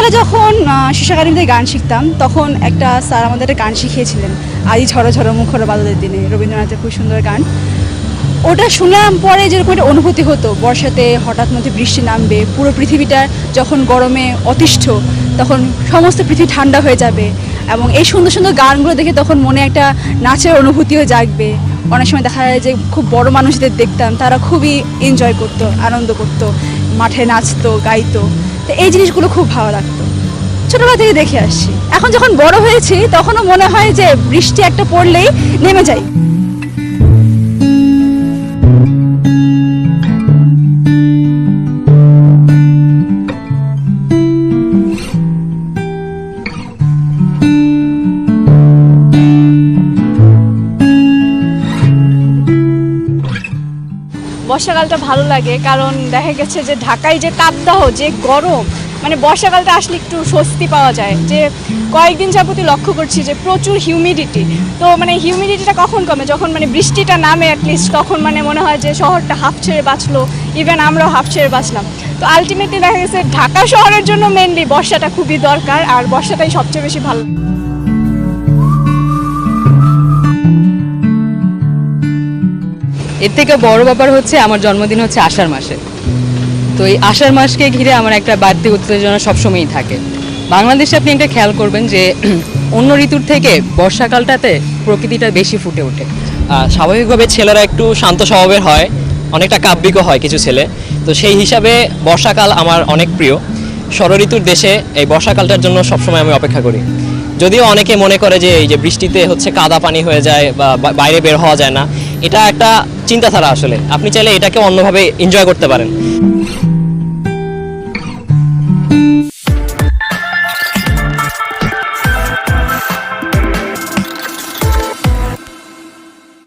ছোটোবেলা যখন শিশু একাডেমিতে গান শিখতাম তখন একটা স্যার আমাদের একটা গান শিখিয়েছিলেন, আজ ঝড়ো ঝড়ো মুখর বাদলের দিনে, রবীন্দ্রনাথের খুব সুন্দর গান। ওটা শুনলাম পরে যেরকম একটা অনুভূতি হতো, বর্ষাতে হঠাৎ মধ্যে বৃষ্টি নামবে, পুরো পৃথিবীটা যখন গরমে অতিষ্ঠ, তখন সমস্ত পৃথিবী ঠান্ডা হয়ে যাবে এবং এই সুন্দর সুন্দর গানগুলো দেখে তখন মনে একটা নাচের অনুভূতিও জাগবে। অনেক সময় দেখা যায় যে খুব বড় মানুষদের দেখতাম, তারা খুবই এনজয় করতো, আনন্দ করতো, মাঠে নাচতো, গাইতো। তো এই জিনিসগুলো খুব ভালো লাগতো, ছোটোবেলা থেকে দেখে আসছি। এখন যখন বড় হয়েছি তখনও মনে হয় যে বৃষ্টি একটা পড়লেই নেমে যাই। বর্ষাকালটা ভালো লাগে কারণ দেখা গেছে যে ঢাকায় যে তাপদাহ, যে গরম, মানে বর্ষাকালটা আসলে একটু স্বস্তি পাওয়া যায়। যে কয়েকদিন যাবতীয় লক্ষ্য করছি যে প্রচুর হিউমিডিটি, তো মানে হিউমিডিটিটা কখন কমে, যখন মানে বৃষ্টিটা নামে অ্যাটলিস্ট, তখন মানে মনে হয় যে শহরটা হাফ ছেড়ে বাঁচলো, ইভেন আমরাও হাফ ছেড়ে বাঁচলাম। তো আলটিমেটলি দেখা গেছে ঢাকা শহরের জন্য মেনলি বর্ষাটা খুবই দরকার, আর বর্ষাটাই সবচেয়ে বেশি ভালো। এর থেকে বড় ব্যাপার হচ্ছে আমার জন্মদিন হচ্ছে আষাঢ় মাসে। তো এই আষাঢ় মাসকে ঘিরে আমার একটা বাড়তি উত্তেজনা সবসময়ই থাকে। বাংলাদেশে আপনি একটা খেয়াল করবেন যে অন্য ঋতুর থেকে বর্ষাকালটাতে প্রকৃতিটা বেশি ফুটে ওঠে। স্বাভাবিকভাবে ছেলেরা একটু শান্ত স্বভাবের হয়, অনেকটা কাব্যিকও হয় কিছু ছেলে। তো সেই হিসাবে বর্ষাকাল আমার অনেক প্রিয়। ষড়ঋতুর দেশে এই বর্ষাকালটার জন্য সবসময় আমি অপেক্ষা করি। যদিও অনেকে মনে করে যে এই যে বৃষ্টিতে হচ্ছে কাদা পানি হয়ে যায় বা বাইরে বের হওয়া যায় না, এটা একটা চিন্তাধারা। আসলে আপনি চাইলে এটাকে অন্যভাবে এনজয় করতে পারেন।